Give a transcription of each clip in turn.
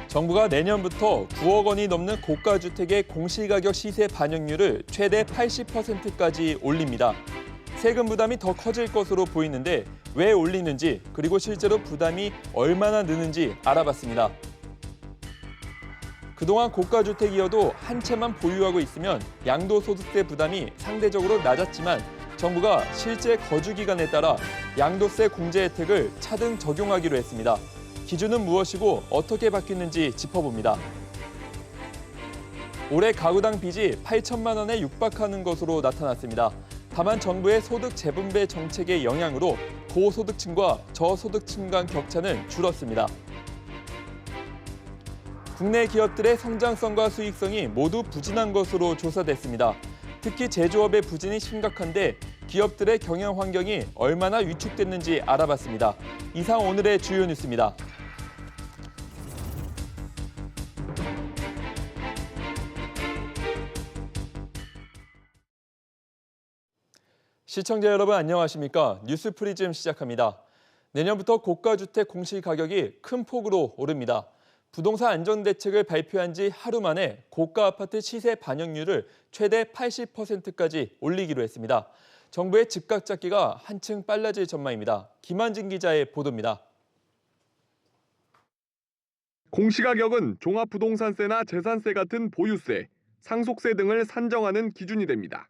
정부가 내년부터 9억 원이 넘는 고가주택의 공시가격 시세 반영률을 최대 80%까지 올립니다. 세금 부담이 더 커질 것으로 보이는데 왜 올리는지, 그리고 실제로 부담이 얼마나 느는지 알아봤습니다. 그동안 고가주택이어도 한 채만 보유하고 있으면 양도소득세 부담이 상대적으로 낮았지만 정부가 실제 거주 기간에 따라 양도세 공제 혜택을 차등 적용하기로 했습니다. 기준은 무엇이고 어떻게 바뀌는지 짚어봅니다. 올해 가구당 빚이 8천만 원에 육박하는 것으로 나타났습니다. 다만 정부의 소득 재분배 정책의 영향으로 고소득층과 저소득층 간 격차는 줄었습니다. 국내 기업들의 성장성과 수익성이 모두 부진한 것으로 조사됐습니다. 특히 제조업의 부진이 심각한데 기업들의 경영 환경이 얼마나 위축됐는지 알아봤습니다. 이상 오늘의 주요 뉴스입니다. 시청자 여러분 안녕하십니까? 뉴스 프리즘 시작합니다. 내년부터 고가주택 공시가격이 큰 폭으로 오릅니다. 부동산 안정대책을 발표한 지 하루 만에 고가 아파트 시세 반영률을 최대 80%까지 올리기로 했습니다. 정부의 즉각 잡기가 한층 빨라질 전망입니다. 김한진 기자의 보도입니다. 공시가격은 종합부동산세나 재산세 같은 보유세, 상속세 등을 산정하는 기준이 됩니다.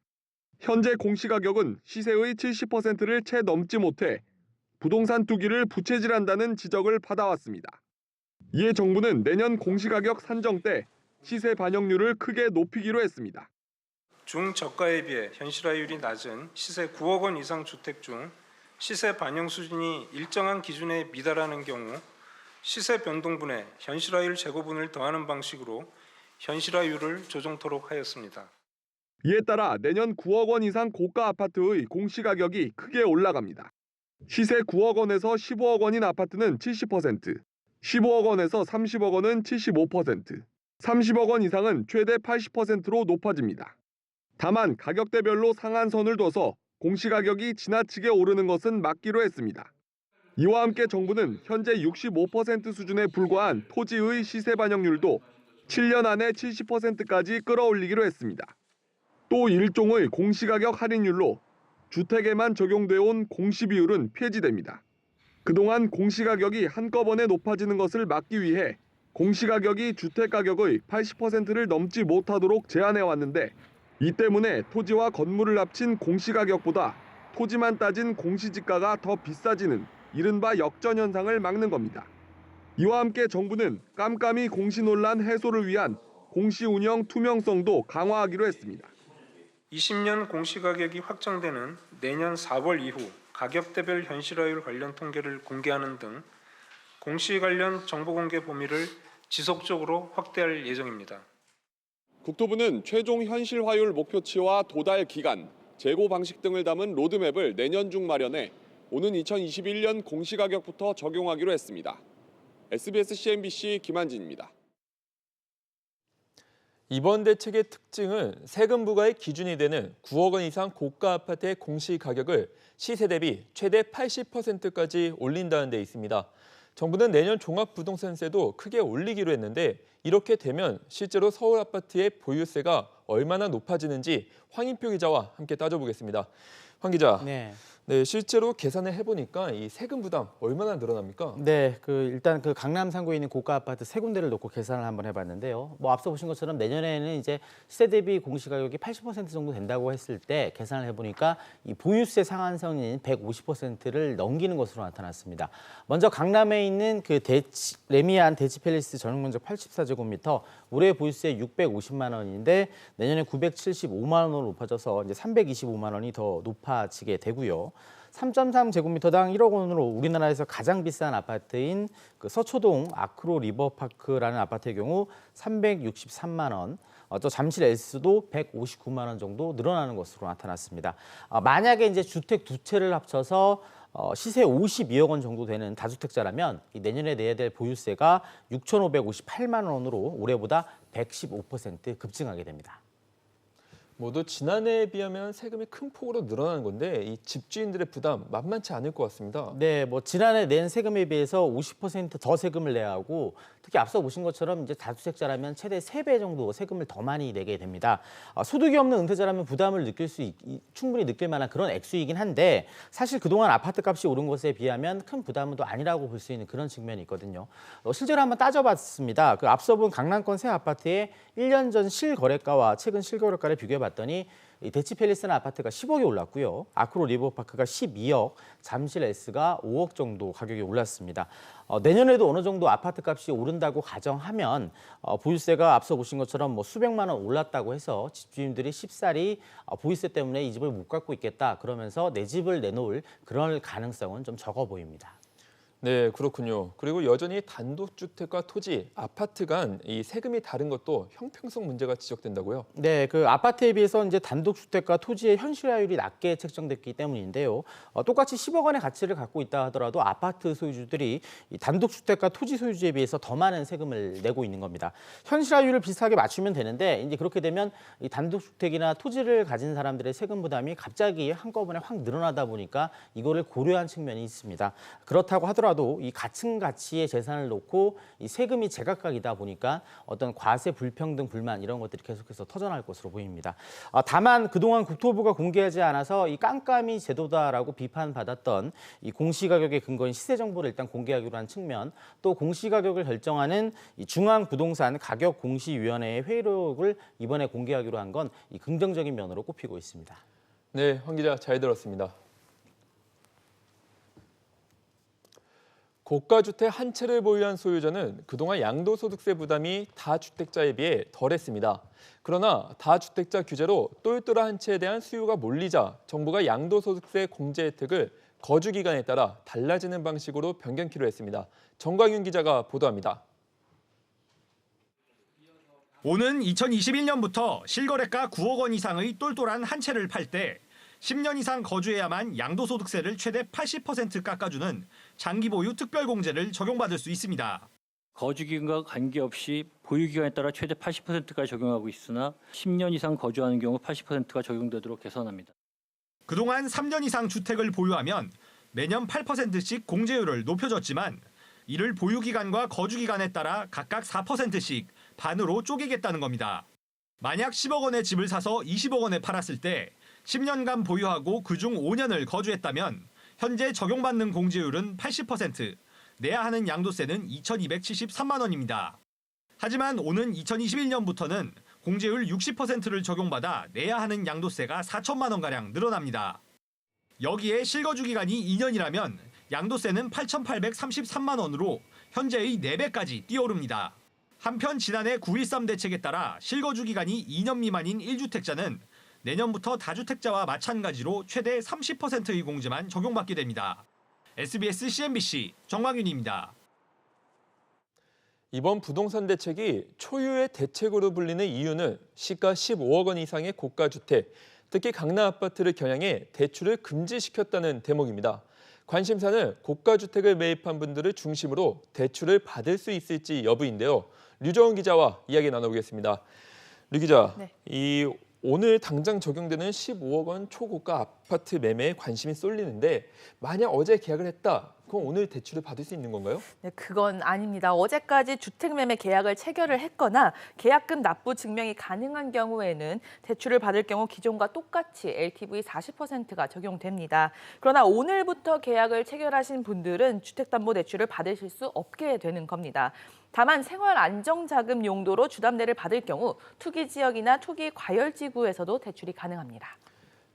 현재 공시가격은 시세의 70%를 채 넘지 못해 부동산 투기를 부채질한다는 지적을 받아왔습니다. 이에 정부는 내년 공시가격 산정 때 시세 반영률을 크게 높이기로 했습니다. 중저가에 비해 현실화율이 낮은 시세 9억 원 이상 주택 중 시세 반영 수준이 일정한 기준에 미달하는 경우 시세 변동분에 현실화율 제곱분을 더하는 방식으로 현실화율을 조정토록 하였습니다. 이에 따라 내년 9억 원 이상 고가 아파트의 공시가격이 크게 올라갑니다. 시세 9억 원에서 15억 원인 아파트는 70%, 15억 원에서 30억 원은 75%, 30억 원 이상은 최대 80%로 높아집니다. 다만 가격대별로 상한선을 둬서 공시가격이 지나치게 오르는 것은 막기로 했습니다. 이와 함께 정부는 현재 65% 수준에 불과한 토지의 시세 반영률도 7년 안에 70%까지 끌어올리기로 했습니다. 또 일종의 공시가격 할인율로 주택에만 적용돼 온 공시비율은 폐지됩니다. 그동안 공시가격이 한꺼번에 높아지는 것을 막기 위해 공시가격이 주택가격의 80%를 넘지 못하도록 제한해왔는데 이 때문에 토지와 건물을 합친 공시가격보다 토지만 따진 공시지가가 더 비싸지는 이른바 역전현상을 막는 겁니다. 이와 함께 정부는 깜깜이 공시 논란 해소를 위한 공시 운영 투명성도 강화하기로 했습니다. 20년 공시가격이 확정되는 내년 4월 이후 가격대별 현실화율 관련 통계를 공개하는 등 공시 관련 정보 공개 범위를 지속적으로 확대할 예정입니다. 국토부는 최종 현실화율 목표치와 도달 기간, 재고 방식 등을 담은 로드맵을 내년 중 마련해 오는 2021년 공시가격부터 적용하기로 했습니다. SBS CNBC 김한진입니다. 이번 대책의 특징은 세금 부과의 기준이 되는 9억 원 이상 고가 아파트의 공시가격을 시세 대비 최대 80%까지 올린다는 데 있습니다. 정부는 내년 종합부동산세도 크게 올리기로 했는데 이렇게 되면 실제로 서울 아파트의 보유세가 얼마나 높아지는지 황인표 기자와 함께 따져보겠습니다. 황 기자. 네, 실제로 계산을 해보니까 이 세금 부담 얼마나 늘어납니까? 네, 일단 강남 상구에 있는 고가 아파트 세 군데를 놓고 계산을 한번 해봤는데요. 앞서 보신 것처럼 내년에는 이제 시세 대비 공시가격이 80% 정도 된다고 했을 때 계산을 해보니까 이 보유세 상한선인 150%를 넘기는 것으로 나타났습니다. 먼저 강남에 있는 레미안 대치팰리스 전용면적 84제곱미터 올해 보유세 650만 원인데 내년에 975만 원으로 높아져서 이제 325만 원이 더 높아지게 되고요. 3.3제곱미터당 1억 원으로 우리나라에서 가장 비싼 아파트인 서초동 아크로 리버파크라는 아파트의 경우 363만 원, 또 잠실 S도 159만 원 정도 늘어나는 것으로 나타났습니다. 만약에 이제 주택 두 채를 합쳐서 시세 52억 원 정도 되는 다주택자라면 내년에 내야 될 보유세가 6,558만 원으로 올해보다 115% 급증하게 됩니다. 모두 지난해에 비하면 세금이 큰 폭으로 늘어나는 건데 이 집주인들의 부담 만만치 않을 것 같습니다. 네, 뭐 지난해 낸 세금에 비해서 50%더 세금을 내야 하고 특히 앞서 보신 것처럼 이제 다주택자라면 최대 3배 정도 세금을 더 많이 내게 됩니다. 소득이 없는 은퇴자라면 부담을 충분히 느낄 만한 그런 액수이긴 한데 사실 그동안 아파트 값이 오른 것에 비하면 큰 부담은 또 아니라고 볼 수 있는 그런 측면이 있거든요. 실제로 한번 따져봤습니다. 그 앞서 본 강남권 새 아파트의 1년 전 실거래가와 최근 실거래가를 비교해봤더니 이 대치팰리스는 아파트가 10억이 올랐고요. 아크로 리버파크가 12억, 잠실 S가 5억 정도 가격이 올랐습니다. 내년에도 어느 정도 아파트 값이 오른다고 가정하면 보유세가 앞서 보신 것처럼 뭐 수백만 원 올랐다고 해서 집주인들이 쉽사리 보유세 때문에 이 집을 못 갖고 있겠다 그러면서 내 집을 내놓을 그런 가능성은 좀 적어 보입니다. 네, 그렇군요. 그리고 여전히 단독주택과 토지, 아파트 간 이 세금이 다른 것도 형평성 문제가 지적된다고요? 네, 그 아파트에 비해서 이제 단독주택과 토지의 현실화율이 낮게 책정됐기 때문인데요. 똑같이 10억 원의 가치를 갖고 있다 하더라도 아파트 소유주들이 이 단독주택과 토지 소유주에 비해서 더 많은 세금을 내고 있는 겁니다. 현실화율을 비슷하게 맞추면 되는데 이제 그렇게 되면 이 단독주택이나 토지를 가진 사람들의 세금 부담이 갑자기 한꺼번에 확 늘어나다 보니까 이거를 고려한 측면이 있습니다. 그렇다고 하더라도 이 같은 가치의 재산을 놓고 이 세금이 제각각이다 보니까 어떤 과세 불평등 불만 이런 것들이 계속해서 터져날 것으로 보입니다. 다만 그동안 국토부가 공개하지 않아서 이 깜깜이 제도다라고 비판받았던 이 공시가격의 근거인 시세 정보를 일단 공개하기로 한 측면, 또 공시가격을 결정하는 이 중앙부동산 가격공시위원회의 회의록을 이번에 공개하기로 한 건 이 긍정적인 면으로 꼽히고 있습니다. 네, 황 기자 잘 들었습니다. 고가주택 한 채를 보유한 소유자는 그동안 양도소득세 부담이 다주택자에 비해 덜했습니다. 그러나 다주택자 규제로 똘똘한 한 채에 대한 수요가 몰리자 정부가 양도소득세 공제 혜택을 거주기간에 따라 달라지는 방식으로 변경키로 했습니다. 정광윤 기자가 보도합니다. 오는 2021년부터 실거래가 9억 원 이상의 똘똘한 한 채를 팔 때 10년 이상 거주해야만 양도소득세를 최대 80% 깎아주는 장기보유 특별공제를 적용받을 수 있습니다. 거주기간과 관계없이 보유기간에 따라 최대 80%까지 적용하고 있으나 10년 이상 거주하는 경우 80%가 적용되도록 개선합니다. 그동안 3년 이상 주택을 보유하면 매년 8%씩 공제율을 높여줬지만 이를 보유기간과 거주기간에 따라 각각 4%씩 반으로 쪼개겠다는 겁니다. 만약 10억 원의 집을 사서 20억 원에 팔았을 때 10년간 보유하고 그중 5년을 거주했다면 현재 적용받는 공제율은 80%, 내야 하는 양도세는 2,273만 원입니다. 하지만 오는 2021년부터는 공제율 60%를 적용받아 내야 하는 양도세가 4천만 원가량 늘어납니다. 여기에 실거주 기간이 2년이라면 양도세는 8,833만 원으로 현재의 4배까지 뛰어오릅니다. 한편 지난해 9.13 대책에 따라 실거주 기간이 2년 미만인 1주택자는 내년부터 다주택자와 마찬가지로 최대 30%의 공제만 적용받게 됩니다. SBS CNBC 정광윤입니다. 이번 부동산 대책이 초유의 대책으로 불리는 이유는 시가 15억 원 이상의 고가주택, 특히 강남 아파트를 겨냥해 대출을 금지시켰다는 대목입니다. 관심사는 고가주택을 매입한 분들을 중심으로 대출을 받을 수 있을지 여부인데요. 류정은 기자와 이야기 나눠보겠습니다. 류 기자, 네. 오늘 당장 적용되는 15억 원 초고가 아파트 매매에 관심이 쏠리는데 만약 어제 계약을 했다, 그럼 오늘 대출을 받을 수 있는 건가요? 네, 그건 아닙니다. 어제까지 주택매매 계약을 체결을 했거나 계약금 납부 증명이 가능한 경우에는 대출을 받을 경우 기존과 똑같이 LTV 40%가 적용됩니다. 그러나 오늘부터 계약을 체결하신 분들은 주택담보대출을 받으실 수 없게 되는 겁니다. 다만 생활안정자금 용도로 주담대를 받을 경우 투기지역이나 투기과열지구에서도 대출이 가능합니다.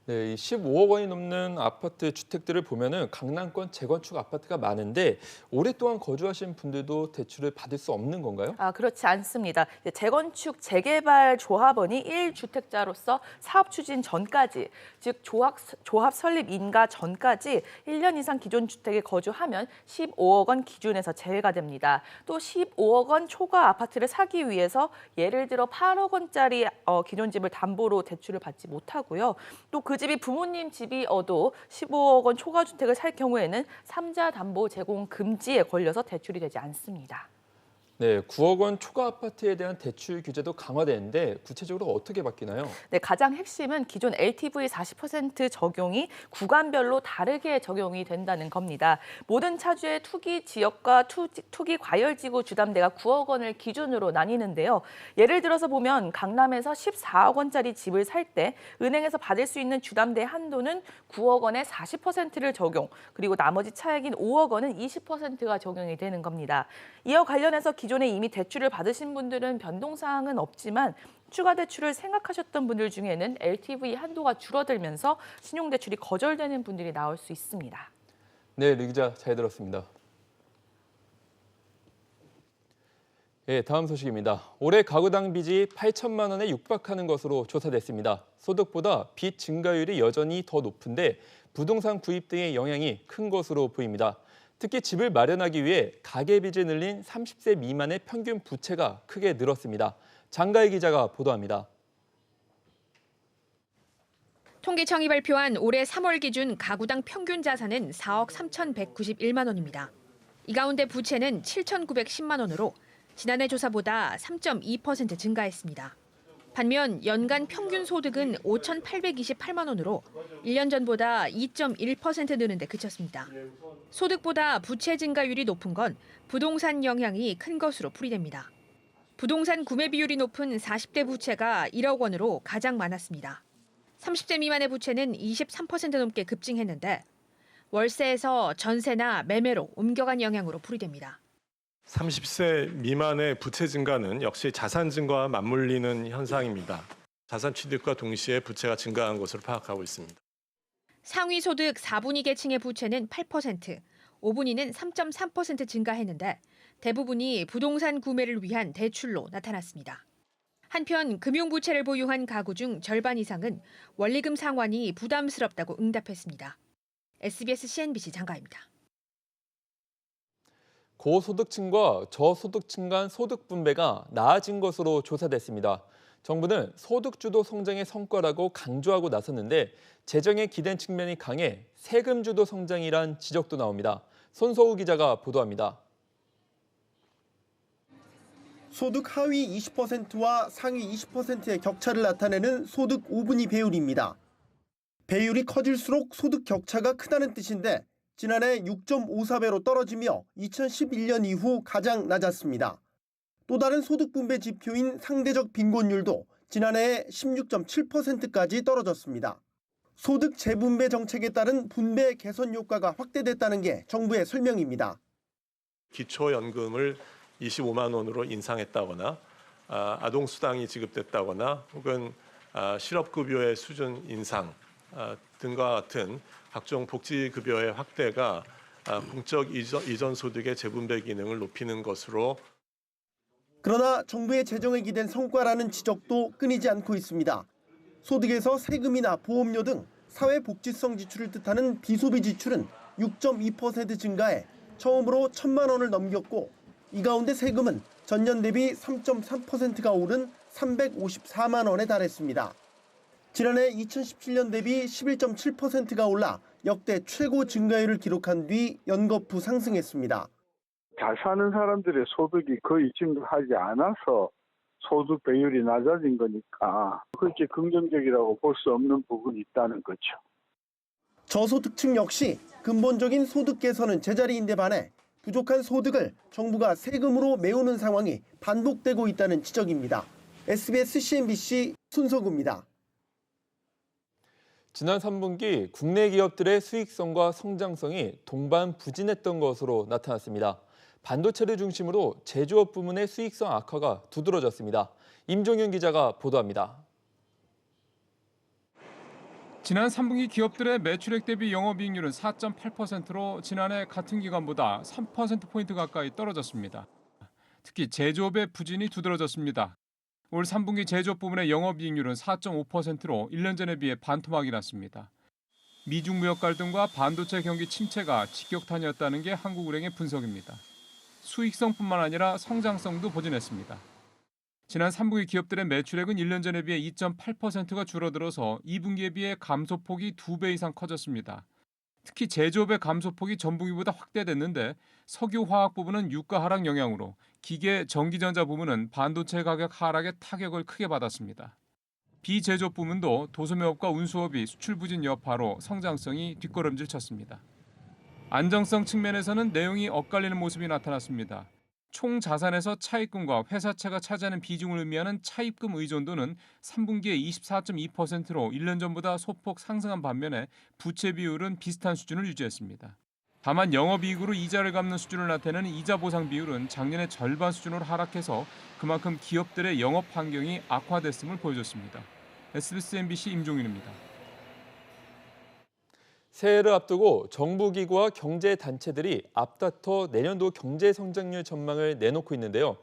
네, 이 15억 원이 넘는 아파트 주택들을 보면은 강남권 재건축 아파트가 많은데 오랫동안 거주하신 분들도 대출을 받을 수 없는 건가요? 그렇지 않습니다. 재건축 재개발 조합원이 1주택자로서 사업 추진 전까지, 즉 조합 설립 인가 전까지 1년 이상 기존 주택에 거주하면 15억 원 기준에서 제외가 됩니다. 또 15억 원 초과 아파트를 사기 위해서 예를 들어 8억 원짜리 기존 집을 담보로 대출을 받지 못하고요. 또 그 집이 부모님 집이어도 15억 원 초과 주택을 살 경우에는 3자 담보 제공 금지에 걸려서 대출이 되지 않습니다. 네, 9억 원 초과 아파트에 대한 대출 규제도 강화되는데 구체적으로 어떻게 바뀌나요? 네, 가장 핵심은 기존 LTV 40% 적용이 구간별로 다르게 적용이 된다는 겁니다. 모든 차주의 투기 지역과 투기 과열지구 주담대가 9억 원을 기준으로 나뉘는데요. 예를 들어서 보면 강남에서 14억 원짜리 집을 살 때 은행에서 받을 수 있는 주담대 한도는 9억 원의 40%를 적용, 그리고 나머지 차액인 5억 원은 20%가 적용이 되는 겁니다. 이와 관련해서 기존에 이미 대출을 받으신 분들은 변동사항은 없지만 추가 대출을 생각하셨던 분들 중에는 LTV 한도가 줄어들면서 신용대출이 거절되는 분들이 나올 수 있습니다. 네, 류 기자 잘 들었습니다. 예, 다음 소식입니다. 올해 가구당 빚이 8천만 원에 육박하는 것으로 조사됐습니다. 소득보다 빚 증가율이 여전히 더 높은데 부동산 구입 등의 영향이 큰 것으로 보입니다. 특히 집을 마련하기 위해 가계빚을 늘린 30세 미만의 평균 부채가 크게 늘었습니다. 장가희 기자가 보도합니다. 통계청이 발표한 올해 3월 기준 가구당 평균 자산은 4억 3,191만 원입니다. 이 가운데 부채는 7,910만 원으로 지난해 조사보다 3.2% 증가했습니다. 반면 연간 평균 소득은 5,828만 원으로 1년 전보다 2.1% 느는 데 그쳤습니다. 소득보다 부채 증가율이 높은 건 부동산 영향이 큰 것으로 풀이됩니다. 부동산 구매 비율이 높은 40대 부채가 1억 원으로 가장 많았습니다. 30대 미만의 부채는 23% 넘게 급증했는데 월세에서 전세나 매매로 옮겨간 영향으로 풀이됩니다. 30세 미만의 부채 증가는 역시 자산 증가와 맞물리는 현상입니다. 자산 취득과 동시에 부채가 증가한 것으로 파악하고 있습니다. 상위 소득 4분위 계층의 부채는 8%, 5분위는 3.3% 증가했는데 대부분이 부동산 구매를 위한 대출로 나타났습니다. 한편 금융부채를 보유한 가구 중 절반 이상은 원리금 상환이 부담스럽다고 응답했습니다. SBS CNBC 장가입니다. 고소득층과 저소득층 간 소득 분배가 나아진 것으로 조사됐습니다. 정부는 소득주도 성장의 성과라고 강조하고 나섰는데 재정에 기댄 측면이 강해 세금주도 성장이란 지적도 나옵니다. 손소우 기자가 보도합니다. 소득 하위 20%와 상위 20%의 격차를 나타내는 소득 5분위 배율입니다. 배율이 커질수록 소득 격차가 크다는 뜻인데 지난해 6.54배로 떨어지며 2011년 이후 가장 낮았습니다. 또 다른 소득 분배 지표인 상대적 빈곤율도 지난해에 16.7%까지 떨어졌습니다. 소득 재분배 정책에 따른 분배 개선 효과가 확대됐다는 게 정부의 설명입니다. 기초연금을 25만 원으로 인상했다거나 아동수당이 지급됐다거나 혹은 실업급여의 수준 인상 등과 같은 각종 복지급여의 확대가 공적 이전 소득의 재분배 기능을 높이는 것으로. 그러나 정부의 재정에 기댄 성과라는 지적도 끊이지 않고 있습니다. 소득에서 세금이나 보험료 등 사회복지성 지출을 뜻하는 비소비 지출은 6.2% 증가해 처음으로 1,000만 원을 넘겼고 이 가운데 세금은 전년 대비 3.3%가 오른 354만 원에 달했습니다. 지난해 2017년 대비 11.7%가 올라 역대 최고 증가율을 기록한 뒤 연거푸 상승했습니다. 잘 사는 사람들의 소득이 거의 증가하지 않아서 소득 배율이 낮아진 거니까 그렇게 긍정적이라고 볼 수 없는 부분이 있다는 거죠. 저소득층 역시 근본적인 소득 개선은 제자리인데 반해 부족한 소득을 정부가 세금으로 메우는 상황이 반복되고 있다는 지적입니다. SBS CNBC 손석우입니다. 지난 3분기 국내 기업들의 수익성과 성장성이 동반부진했던 것으로 나타났습니다. 반도체를 중심으로 제조업 부문의 수익성 악화가 두드러졌습니다. 임종윤 기자가 보도합니다. 지난 3분기 기업들의 매출액 대비 영업이익률은 4.8%로 지난해 같은 기간보다 3%포인트 가까이 떨어졌습니다. 특히 제조업의 부진이 두드러졌습니다. 올 3분기 제조업 부문의 영업이익률은 4.5%로 1년 전에 비해 반토막이 났습니다. 미중 무역 갈등과 반도체 경기 침체가 직격탄이었다는 게 한국은행의 분석입니다. 수익성뿐만 아니라 성장성도 부진했습니다. 지난 3분기 기업들의 매출액은 1년 전에 비해 2.8%가 줄어들어서 2분기에 비해 감소폭이 2배 이상 커졌습니다. 특히 제조업의 감소폭이 전분기보다 확대됐는데 석유 화학 부분은 유가 하락 영향으로 기계 전기전자 부분은 반도체 가격 하락에 타격을 크게 받았습니다. 비제조업 부문도 도소매업과 운수업이 수출 부진 여파로 성장성이 뒷걸음질 쳤습니다. 안정성 측면에서는 내용이 엇갈리는 모습이 나타났습니다. 총 자산에서 차입금과 회사채가 차지하는 비중을 의미하는 차입금 의존도는 3분기에 24.2%로 1년 전보다 소폭 상승한 반면에 부채 비율은 비슷한 수준을 유지했습니다. 다만 영업이익으로 이자를 갚는 수준을 나타내는 이자 보상 비율은 작년의 절반 수준으로 하락해서 그만큼 기업들의 영업 환경이 악화됐음을 보여줬습니다. SBS MBC 임종윤입니다. 새해를 앞두고 정부기구와 경제단체들이 앞다퉈 내년도 경제성장률 전망을 내놓고 있는데요.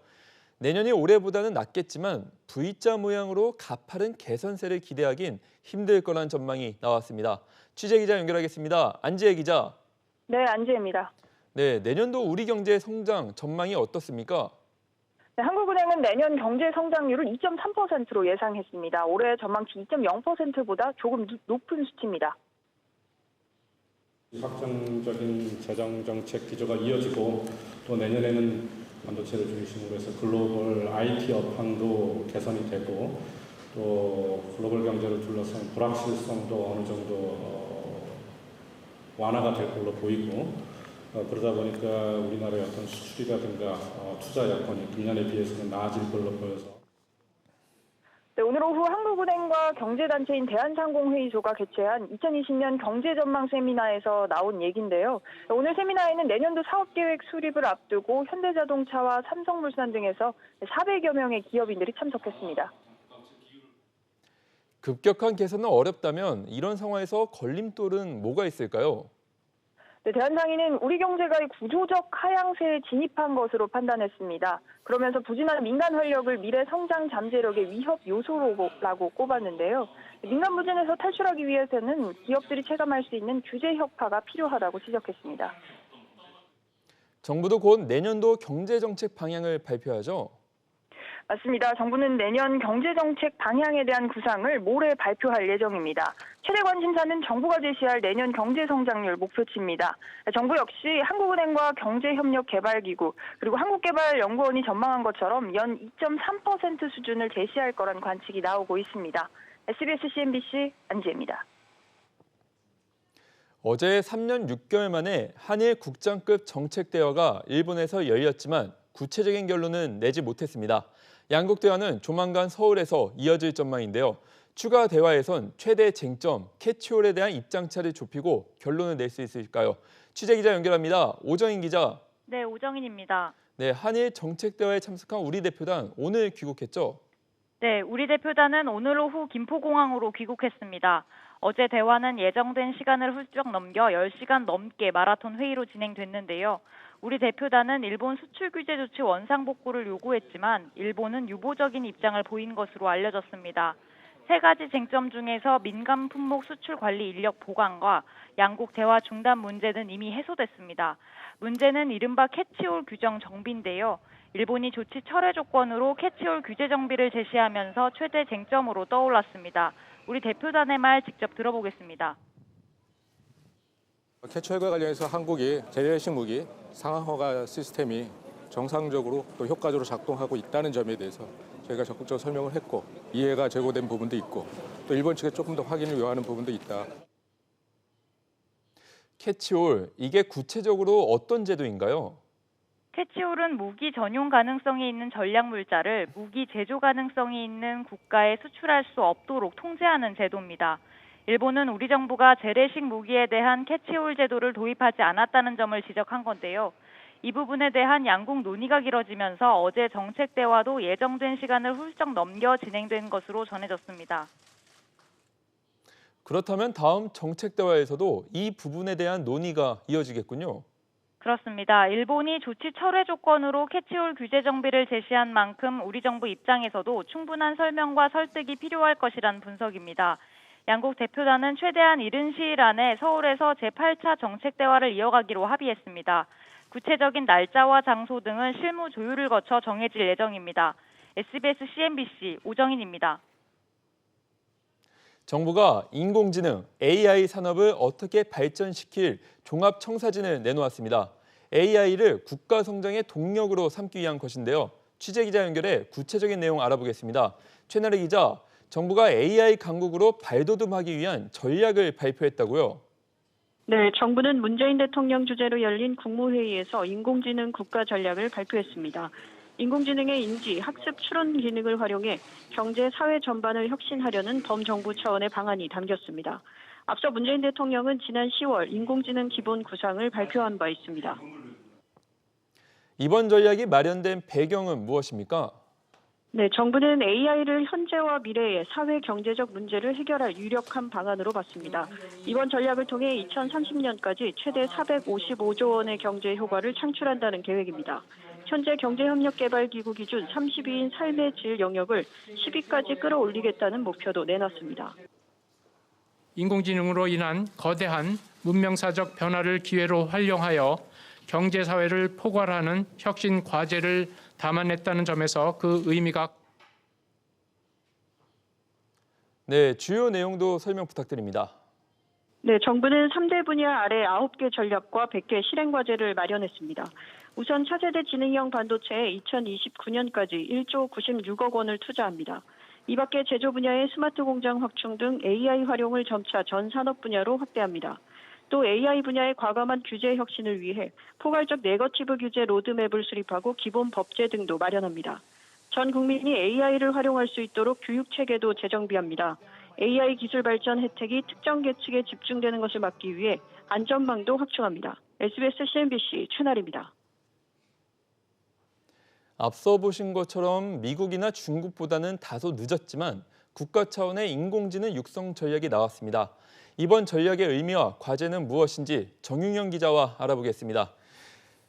내년이 올해보다는 낮겠지만 V자 모양으로 가파른 개선세를 기대하긴 힘들 거란 전망이 나왔습니다. 취재기자 연결하겠습니다. 안지혜 기자. 네, 안지혜입니다. 네, 내년도 우리 경제 성장 전망이 어떻습니까? 네, 한국은행은 내년 경제 성장률을 2.3%로 예상했습니다. 올해 전망치 2.0%보다 조금 높은 수치입니다. 확장적인 재정 정책 기조가 이어지고 또 내년에는 반도체를 중심으로 해서 글로벌 IT 업황도 개선이 되고 또 글로벌 경제를 둘러싼 불확실성도 어느 정도 완화가 될 걸로 보이고 그러다 보니까 우리나라의 어떤 수출이라든가 투자 여건이 금년에 비해서는 나아질 걸로 보여서. 네, 오늘 오후 한국은행과 경제단체인 대한상공회의소가 개최한 2020년 경제전망 세미나에서 나온 얘기인데요. 오늘 세미나에는 내년도 사업계획 수립을 앞두고 현대자동차와 삼성물산 등에서 400여 명의 기업인들이 참석했습니다. 급격한 개선은 어렵다면 이런 상황에서 걸림돌은 뭐가 있을까요? 네, 대한상인은 우리 경제가 구조적 하향세에 진입한 것으로 판단했습니다. 그러면서 부진한 민간 활력을 미래 성장 잠재력의 위협 요소라고 꼽았는데요. 민간 부진에서 탈출하기 위해서는 기업들이 체감할 수 있는 규제 혁파가 필요하다고 지적했습니다. 정부도 곧 내년도 경제정책 방향을 발표하죠? 맞습니다. 정부는 내년 경제정책 방향에 대한 구상을 모레 발표할 예정입니다. 최대 관심사는 정부가 제시할 내년 경제성장률 목표치입니다. 정부 역시 한국은행과 경제협력개발기구 그리고 한국개발연구원이 전망한 것처럼 연 2.3% 수준을 제시할 거란 관측이 나오고 있습니다. SBS CNBC 안지혜입니다. 어제 3년 6개월 만에 한일 국장급 정책 대화가 일본에서 열렸지만 구체적인 결론은 내지 못했습니다. 양국 대화는 조만간 서울에서 이어질 전망인데요. 추가 대화에선 최대 쟁점, 캐치홀에 대한 입장차를 좁히고 결론을 낼 수 있을까요? 취재기자 연결합니다. 오정인 기자. 네, 오정인입니다. 네, 한일 정책 대화에 참석한 우리 대표단 오늘 귀국했죠? 네, 우리 대표단은 오늘 오후 김포공항으로 귀국했습니다. 어제 대화는 예정된 시간을 훌쩍 넘겨 10시간 넘게 마라톤 회의로 진행됐는데요. 우리 대표단은 일본 수출 규제 조치 원상복구를 요구했지만 일본은 유보적인 입장을 보인 것으로 알려졌습니다. 세 가지 쟁점 중에서 민간 품목 수출 관리 인력 보강과 양국 대화 중단 문제는 이미 해소됐습니다. 문제는 이른바 캐치홀 규정 정비인데요. 일본이 조치 철회 조건으로 캐치홀 규제 정비를 제시하면서 최대 쟁점으로 떠올랐습니다. 우리 대표단의 말 직접 들어보겠습니다. 캐치홀과 관련해서 한국이 재래식 무기 상하허가 시스템이 정상적으로 또 효과적으로 작동하고 있다는 점에 대해서 저희가 적극적으로 설명을 했고 이해가 제고된 부분도 있고 또 일본 측에 조금 더 확인을 요하는 부분도 있다. 캐치홀, 이게 구체적으로 어떤 제도인가요? 캐치홀은 무기 전용 가능성이 있는 전략 물자를 무기 제조 가능성이 있는 국가에 수출할 수 없도록 통제하는 제도입니다. 일본은 우리 정부가 재래식 무기에 대한 캐치홀 제도를 도입하지 않았다는 점을 지적한 건데요. 이 부분에 대한 양국 논의가 길어지면서 어제 정책 대화도 예정된 시간을 훌쩍 넘겨 진행된 것으로 전해졌습니다. 그렇다면 다음 정책 대화에서도 이 부분에 대한 논의가 이어지겠군요. 그렇습니다. 일본이 조치 철회 조건으로 캐치홀 규제 정비를 제시한 만큼 우리 정부 입장에서도 충분한 설명과 설득이 필요할 것이란 분석입니다. 양국 대표단은 최대한 이른 시일 안에 서울에서 제8차 정책 대화를 이어가기로 합의했습니다. 구체적인 날짜와 장소 등은 실무 조율을 거쳐 정해질 예정입니다. SBS CNBC 오정인입니다. 정부가 인공지능, AI 산업을 어떻게 발전시킬 종합청사진을 내놓았습니다. AI를 국가 성장의 동력으로 삼기 위한 것인데요. 취재기자 연결해 구체적인 내용 알아보겠습니다. 최나래 기자, 정부가 AI 강국으로 발돋움하기 위한 전략을 발표했다고요? 네, 정부는 문재인 대통령 주재로 열린 국무회의에서 인공지능 국가 전략을 발표했습니다. 인공지능의 인지, 학습, 추론 기능을 활용해 경제, 사회 전반을 혁신하려는 범정부 차원의 방안이 담겼습니다. 앞서 문재인 대통령은 지난 10월 인공지능 기본 구상을 발표한 바 있습니다. 이번 전략이 마련된 배경은 무엇입니까? 네, 정부는 AI를 현재와 미래의 사회 경제적 문제를 해결할 유력한 방안으로 봤습니다. 이번 전략을 통해 2030년까지 최대 455조 원의 경제 효과를 창출한다는 계획입니다. 현재 경제협력개발기구 기준 32인 삶의 질 영역을 10위까지 끌어올리겠다는 목표도 내놨습니다. 인공지능으로 인한 거대한 문명사적 변화를 기회로 활용하여 경제사회를 포괄하는 혁신 과제를 담아냈다는 점에서 그 의미가 네, 주요 내용도 설명 부탁드립니다. 네, 정부는 3대 분야 아래 9개 전략과 100개 실행 과제를 마련했습니다. 우선 차세대 지능형 반도체에 2029년까지 1조 96억 원을 투자합니다. 이 밖에 제조 분야의 스마트 공장 확충 등 AI 활용을 점차 전 산업 분야로 확대합니다. 또 AI 분야의 과감한 규제 혁신을 위해 포괄적 네거티브 규제 로드맵을 수립하고 기본 법제 등도 마련합니다. 전 국민이 AI를 활용할 수 있도록 교육 체계도 재정비합니다. AI 기술 발전 혜택이 특정 계층에 집중되는 것을 막기 위해 안전망도 확충합니다. SBS CNBC 최나리입니다. 앞서 보신 것처럼 미국이나 중국보다는 다소 늦었지만 국가 차원의 인공지능 육성 전략이 나왔습니다. 이번 전략의 의미와 과제는 무엇인지 정윤영 기자와 알아보겠습니다.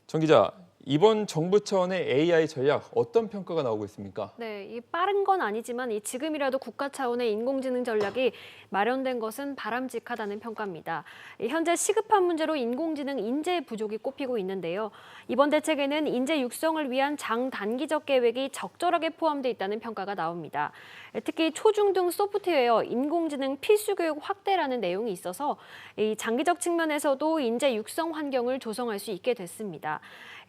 정 기자, 이번 정부 차원의 AI 전략 어떤 평가가 나오고 있습니까? 네, 이 빠른 건 아니지만 지금이라도 국가 차원의 인공지능 전략이 마련된 것은 바람직하다는 평가입니다. 현재 시급한 문제로 인공지능 인재 부족이 꼽히고 있는데요. 이번 대책에는 인재 육성을 위한 장단기적 계획이 적절하게 포함되어 있다는 평가가 나옵니다. 특히 초중등 소프트웨어, 인공지능 필수 교육 확대라는 내용이 있어서 이 장기적 측면에서도 인재 육성 환경을 조성할 수 있게 됐습니다.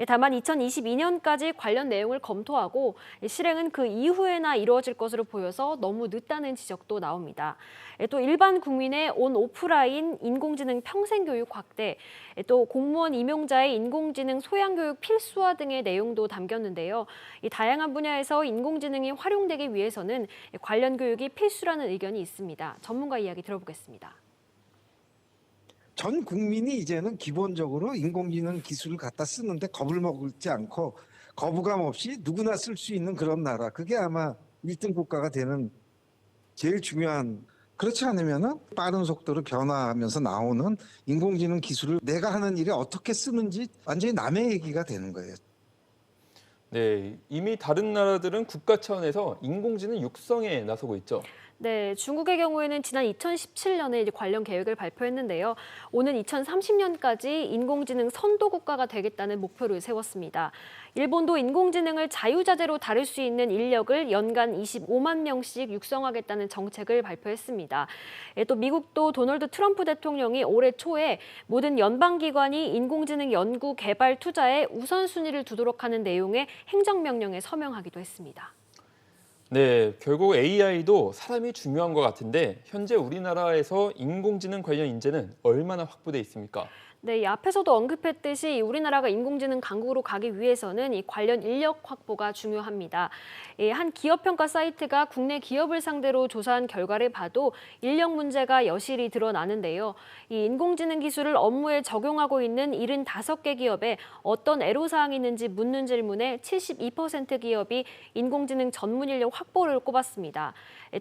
다만 2022년까지 관련 내용을 검토하고 실행은 그 이후에나 이루어질 것으로 보여서 너무 늦다는 지적도 나옵니다. 또 일반 국민의 온 오프라인 인공지능 평생교육 확대, 또 공무원 임용자의 인공지능 소양교육 필수화 등의 내용도 담겼는데요. 이 다양한 분야에서 인공지능이 활용되기 위해서는 관련 교육이 필수라는 의견이 있습니다. 전문가 이야기 들어보겠습니다. 전 국민이 이제는 기본적으로 인공지능 기술을 갖다 쓰는데 겁을 먹지 않고 거부감 없이 누구나 쓸 수 있는 그런 나라. 그게 아마 1등 국가가 되는 제일 중요한. 그렇지 않으면은 빠른 속도로 변화하면서 나오는 인공지능 기술을 내가 하는 일에 어떻게 쓰는지 완전히 남의 얘기가 되는 거예요. 네, 이미 다른 나라들은 국가 차원에서 인공지능 육성에 나서고 있죠. 네, 중국의 경우에는 지난 2017년에 관련 계획을 발표했는데요. 오는 2030년까지 인공지능 선도 국가가 되겠다는 목표를 세웠습니다. 일본도 인공지능을 자유자재로 다룰 수 있는 인력을 연간 25만 명씩 육성하겠다는 정책을 발표했습니다. 또 미국도 도널드 트럼프 대통령이 올해 초에 모든 연방기관이 인공지능 연구 개발 투자에 우선순위를 두도록 하는 내용의 행정명령에 서명하기도 했습니다. 네, 결국 AI도 사람이 중요한 것 같은데 현재 우리나라에서 인공지능 관련 인재는 얼마나 확보돼 있습니까? 네, 이 앞에서도 언급했듯이 우리나라가 인공지능 강국으로 가기 위해서는 이 관련 인력 확보가 중요합니다. 한 기업 평가 사이트가 국내 기업을 상대로 조사한 결과를 봐도 인력 문제가 여실히 드러나는데요. 이 인공지능 기술을 업무에 적용하고 있는 75개 기업에 어떤 애로사항이 있는지 묻는 질문에 72% 기업이 인공지능 전문 인력 확보를 꼽았습니다.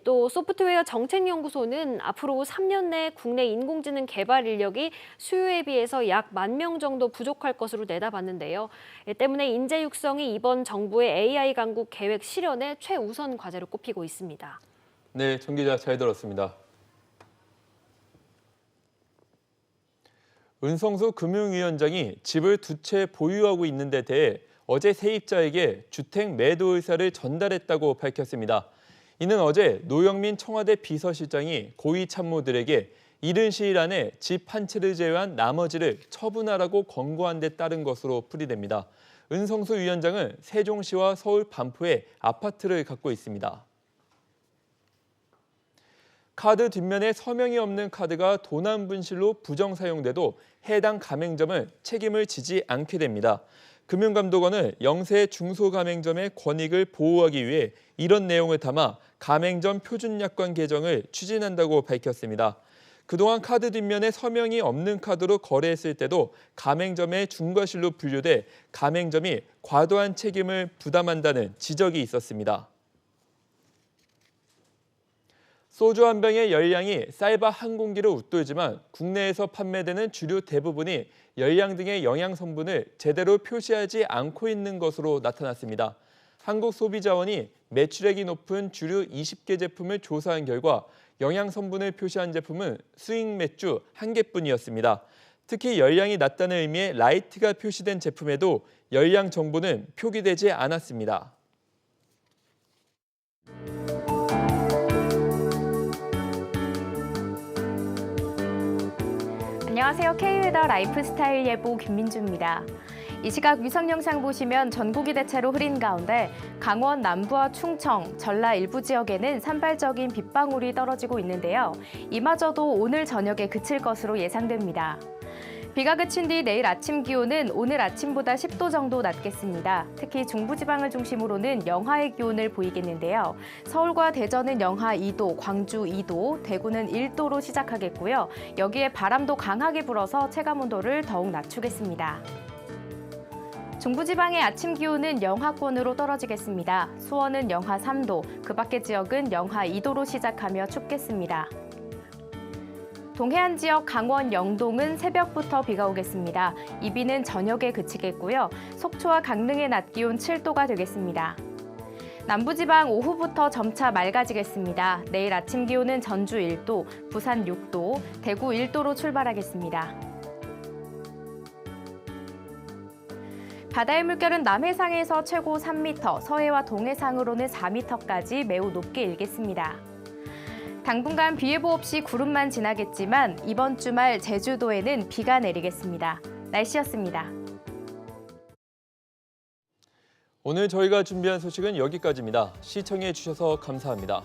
또 소프트웨어 정책연구소는 앞으로 3년 내 국내 인공지능 개발 인력이 수요에 비해서 약 10,000명 정도 부족할 것으로 내다봤는데요. 때문에 인재 육성이 이번 정부의 AI 강국 계획 실현의 최우선 과제로 꼽히고 있습니다. 네, 정 기자 잘 들었습니다. 은성수 금융위원장이 집을 2채 보유하고 있는 데 대해 어제 세입자에게 주택 매도 의사를 전달했다고 밝혔습니다. 이는 어제 노영민 청와대 비서실장이 고위 참모들에게 이른 시일 안에 집 한 채를 제외한 나머지를 처분하라고 권고한 데 따른 것으로 풀이됩니다. 은성수 위원장은 세종시와 서울 반포에 아파트를 갖고 있습니다. 카드 뒷면에 서명이 없는 카드가 도난 분실로 부정 사용돼도 해당 가맹점은 책임을 지지 않게 됩니다. 금융감독원은 영세 중소가맹점의 권익을 보호하기 위해 이런 내용을 담아 가맹점 표준약관 개정을 추진한다고 밝혔습니다. 그동안 카드 뒷면에 서명이 없는 카드로 거래했을 때도 가맹점의 중과실로 분류돼 가맹점이 과도한 책임을 부담한다는 지적이 있었습니다. 소주 한 병의 열량이 쌀밥 한 공기로 웃돌지만 국내에서 판매되는 주류 대부분이 열량 등의 영양 성분을 제대로 표시하지 않고 있는 것으로 나타났습니다. 한국소비자원이 매출액이 높은 주류 20개 제품을 조사한 결과 영양 성분을 표시한 제품은 수익 맥주 1개뿐이었습니다. 특히 열량이 낮다는 의미의 라이트가 표시된 제품에도 열량 정보는 표기되지 않았습니다. 안녕하세요. K웨더 라이프스타일 예보 김민주입니다. 이 시각 위성 영상 보시면 전국이 대체로 흐린 가운데 강원 남부와 충청, 전라 일부 지역에는 산발적인 빗방울이 떨어지고 있는데요. 이마저도 오늘 저녁에 그칠 것으로 예상됩니다. 비가 그친 뒤 내일 아침 기온은 오늘 아침보다 10도 정도 낮겠습니다. 특히 중부지방을 중심으로는 영하의 기온을 보이겠는데요. 서울과 대전은 영하 2도, 광주 2도, 대구는 1도로 시작하겠고요. 여기에 바람도 강하게 불어서 체감온도를 더욱 낮추겠습니다. 중부지방의 아침 기온은 영하권으로 떨어지겠습니다. 수원은 영하 3도, 그 밖의 지역은 영하 2도로 시작하며 춥겠습니다. 동해안 지역 강원 영동은 새벽부터 비가 오겠습니다. 이 비는 저녁에 그치겠고요. 속초와 강릉의 낮 기온 7도가 되겠습니다. 남부지방 오후부터 점차 맑아지겠습니다. 내일 아침 기온은 전주 1도, 부산 6도, 대구 1도로 출발하겠습니다. 바다의 물결은 남해상에서 최고 3m, 서해와 동해상으로는 4m까지 매우 높게 일겠습니다. 당분간 비 예보 없이 구름만 지나겠지만 이번 주말 제주도에는 비가 내리겠습니다. 날씨였습니다. 오늘 저희가 준비한 소식은 여기까지입니다. 시청해 주셔서 감사합니다.